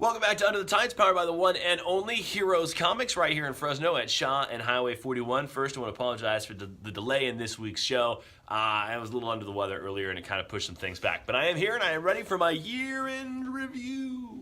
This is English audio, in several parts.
Welcome back to Under the Tides, powered by the one and only Heroes Comics, right here in Fresno at Shaw and Highway 41. First, I want to apologize for the delay in this week's show. I was a little under the weather earlier, and it kind of pushed some things back. But I am here, and I am ready for my year-end review.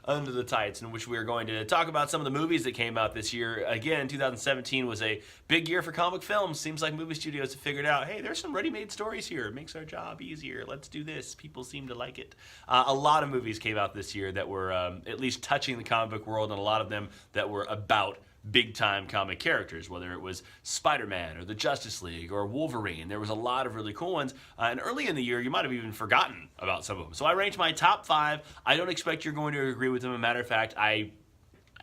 Under the Tights, in which we are going to talk about some of the movies that came out this year. Again, 2017 was a big year for comic films. Seems like movie studios have figured out, hey, there's some ready-made stories here. It makes our job easier. Let's do this. People seem to like it. A lot of movies came out this year that were at least touching the comic book world, and a lot of them that were about big-time comic characters, whether it was Spider-Man or the Justice League or Wolverine. There was a lot of really cool ones, and early in the year, you might have even forgotten about some of them. So I ranked my top 5. I don't expect you're going to agree with them. As a matter of fact, I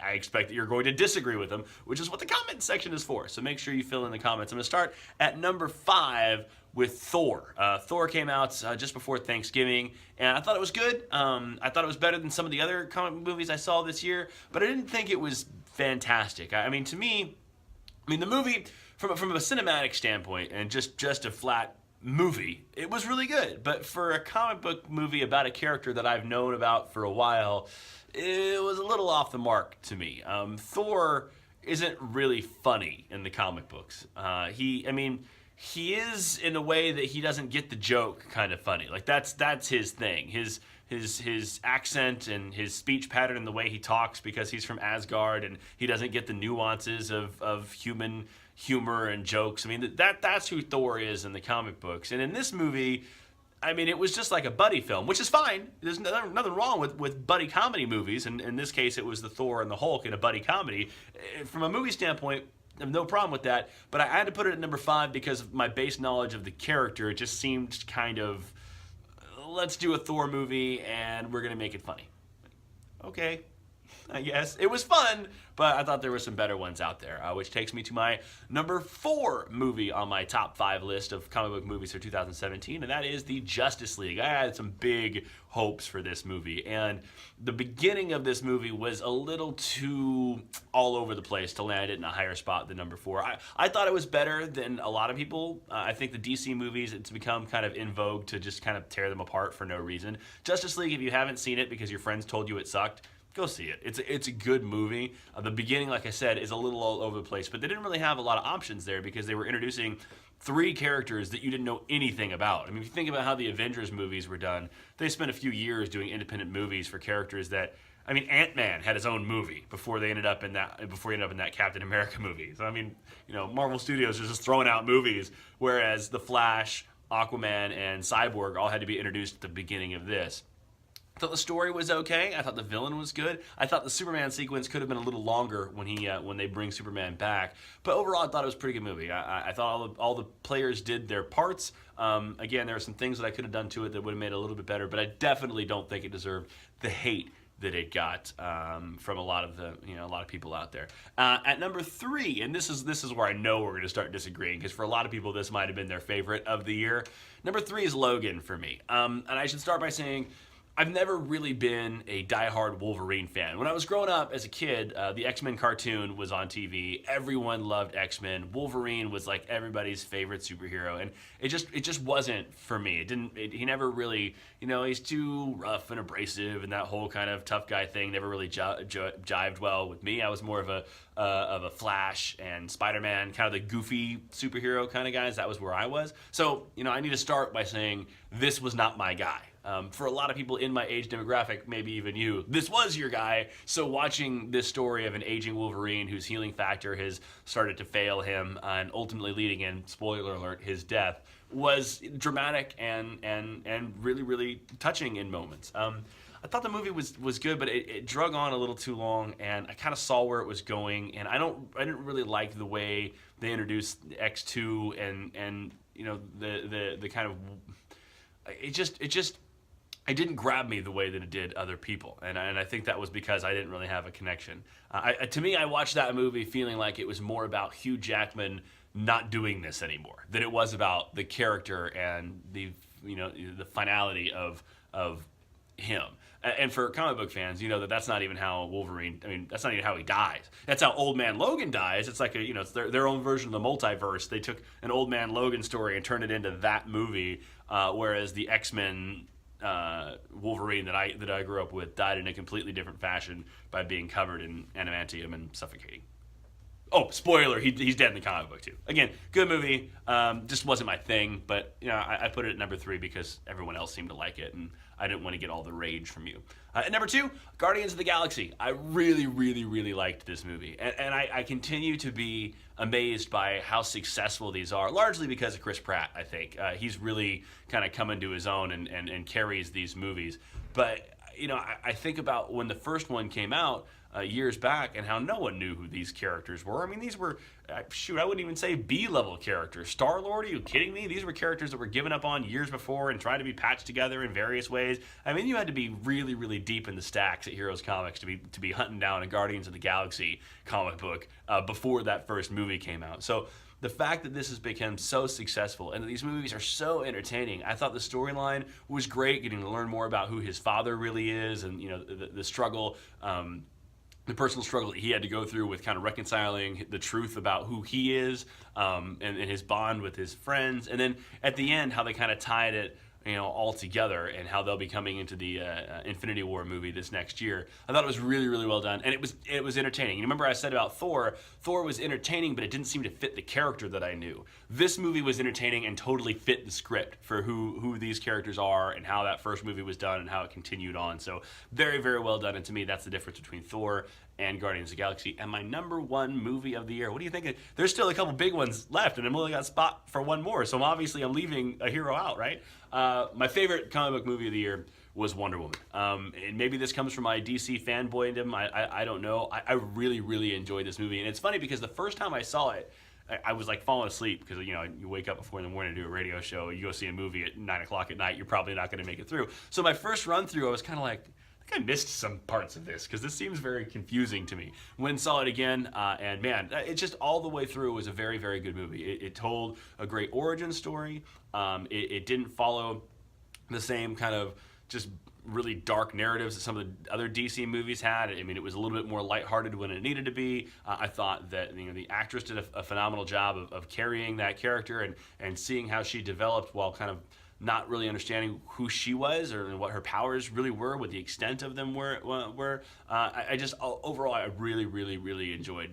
expect that you're going to disagree with them, which is what the comment section is for. So make sure you fill in the comments. I'm going to start at number 5 with Thor. Thor came out just before Thanksgiving, and I thought it was good. I thought it was better than some of the other comic movies I saw this year, but I didn't think it was fantastic. I mean, to me, the movie, from a cinematic standpoint and just a flat movie, it was really good. But for a comic book movie about a character that I've known about for a while, it was a little off the mark to me. Thor isn't really funny in the comic books. He is in a way that he doesn't get the joke kind of funny. Like that's his thing. His accent and his speech pattern and the way he talks, because he's from Asgard and he doesn't get the nuances of human humor and jokes. I mean, that's who Thor is in the comic books. And in this movie, I mean, it was just like a buddy film, which is fine. There's nothing wrong with buddy comedy movies. And in this case, it was the Thor and the Hulk in a buddy comedy. From a movie standpoint, I have no problem with that. But I had to put it at number 5 because of my base knowledge of the character. It just seemed kind of, let's do a Thor movie and we're going to make it funny. Okay, I guess. It was fun, but I thought there were some better ones out there, which takes me to my number 4 movie on my top 5 list of comic book movies for 2017, and that is the Justice League. I had some big hopes for this movie, and the beginning of this movie was a little too all over the place to land it in a higher spot than number 4. I thought it was better than a lot of people. I think the DC movies, it's become kind of in vogue to just kind of tear them apart for no reason. Justice League, if you haven't seen it because your friends told you it sucked, go see it. It's a good movie. The beginning, like I said, is a little all over the place, but they didn't really have a lot of options there because they were introducing 3 characters that you didn't know anything about. I mean, if you think about how the Avengers movies were done, they spent a few years doing independent movies for characters that, I mean, Ant-Man had his own movie before he ended up in that Captain America movie. So I mean, Marvel Studios is just throwing out movies, whereas The Flash, Aquaman, and Cyborg all had to be introduced at the beginning of this. I thought the story was okay. I thought the villain was good. I thought the Superman sequence could have been a little longer when they bring Superman back. But overall, I thought it was a pretty good movie. I thought all the players did their parts. Again, there were some things that I could have done to it that would have made it a little bit better, but I definitely don't think it deserved the hate that it got from a lot of people out there. At number 3, and this is where I know we're going to start disagreeing, because for a lot of people this might have been their favorite of the year. Number 3 is Logan for me, and I should start by saying I've never really been a diehard Wolverine fan. When I was growing up as a kid, the X-Men cartoon was on TV. Everyone loved X-Men. Wolverine was like everybody's favorite superhero, and it just wasn't for me. He never really, he's too rough and abrasive, and that whole kind of tough guy thing never really jived well with me. I was more of a Flash and Spider-Man, kind of the goofy superhero kind of guys. That was where I was. So, I need to start by saying this was not my guy. For a lot of people in my age demographic, maybe even you, this was your guy. So watching this story of an aging Wolverine whose healing factor has started to fail him and ultimately leading in, spoiler alert, his death, was dramatic and really, really touching in moments. I thought the movie was good, but it drug on a little too long, and I kind of saw where it was going, and I didn't really like the way they introduced X2 and the kind of it didn't grab me the way that it did other people, and I think that was because I didn't really have a connection. To me, I watched that movie feeling like it was more about Hugh Jackman not doing this anymore than it was about the character and the finality of him. And for comic book fans, that's not even how Wolverine. I mean, that's not even how he dies. That's how Old Man Logan dies. It's like it's their own version of the multiverse. They took an Old Man Logan story and turned it into that movie, whereas the X-Men Wolverine that I grew up with died in a completely different fashion by being covered in adamantium and suffocating. Oh, spoiler, he's dead in the comic book too. Again, good movie, just wasn't my thing, but I put it at number 3 because everyone else seemed to like it, and I didn't want to get all the rage from you. At number 2, Guardians of the Galaxy. I really, really, really liked this movie, and I continue to be amazed by how successful these are, largely because of Chris Pratt, I think. He's really kind of come into his own and carries these movies. But, I think about when the first one came out, years back, and how no one knew who these characters were. I mean, these were, I wouldn't even say B-level characters. Star-Lord, are you kidding me? These were characters that were given up on years before and tried to be patched together in various ways. I mean, you had to be really, really deep in the stacks at Heroes Comics to be hunting down a Guardians of the Galaxy comic book before that first movie came out. So the fact that this has become so successful and that these movies are so entertaining, I thought the storyline was great, getting to learn more about who his father really is and, the struggle, the personal struggle that he had to go through with kind of reconciling the truth about who he is, and his bond with his friends. And then at the end, how they kind of tied it all together and how they'll be coming into the Infinity War movie this next year. I thought it was really, really well done, and it was entertaining. You remember I said about Thor was entertaining, but it didn't seem to fit the character that I knew. This movie was entertaining and totally fit the script for who these characters are and how that first movie was done and how it continued on. So very, very well done, and to me, that's the difference between Thor and Guardians of the Galaxy, and my number 1 movie of the year. What do you think? There's still a couple big ones left, and I've only got a spot for one more, so I'm leaving a hero out, right? My favorite comic book movie of the year was Wonder Woman. And maybe this comes from my DC fanboydom, I don't know. I really, really enjoyed this movie, and it's funny because the first time I saw it, I was like falling asleep because you wake up before in the morning to do a radio show, you go see a movie at 9 o'clock at night, you're probably not going to make it through. So my first run through, I was kind of like, I missed some parts of this because this seems very confusing to me. Went and saw it again, and man, it just all the way through was a very, very good movie. It told a great origin story. It didn't follow the same kind of just really dark narratives that some of the other DC movies had. I mean, it was a little bit more lighthearted when it needed to be. I thought that the actress did a phenomenal job of carrying that character and seeing how she developed while kind of not really understanding who she was or what her powers really were, what the extent of them were. I just overall, I really, really, really enjoyed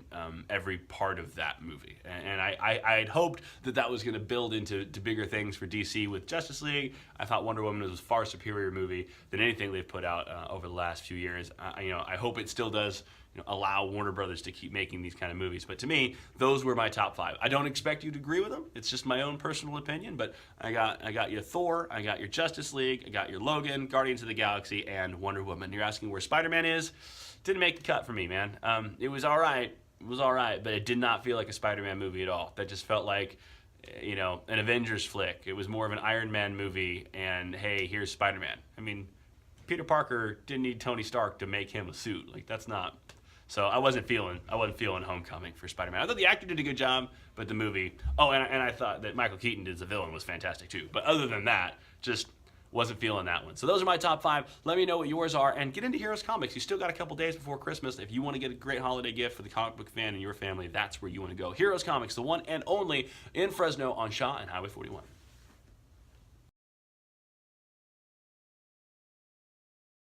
every part of that movie, and I had hoped that was going to build into bigger things for DC with Justice League. I thought Wonder Woman was a far superior movie than anything they've put out over the last few years. I hope it still does allow Warner Brothers to keep making these kind of movies. But to me, those were my top 5. I don't expect you to agree with them. It's just my own personal opinion. But I got your Thor, I got your Justice League, I got your Logan, Guardians of the Galaxy, and Wonder Woman. You're asking where Spider-Man is? Didn't make the cut for me, man. It was all right. It was all right, but it did not feel like a Spider-Man movie at all. That just felt like an Avengers flick. It was more of an Iron Man movie, and hey, here's Spider-Man. I mean, Peter Parker didn't need Tony Stark to make him a suit. Like, that's not. So I wasn't feeling Homecoming for Spider-Man. I thought the actor did a good job, but the movie. Oh, and I thought that Michael Keaton as a villain was fantastic too. But other than that, just wasn't feeling that one. So those are my top 5. Let me know what yours are, and get into Heroes Comics. You still got a couple days before Christmas. If you want to get a great holiday gift for the comic book fan in your family, that's where you want to go. Heroes Comics, the one and only in Fresno on Shaw and Highway 41.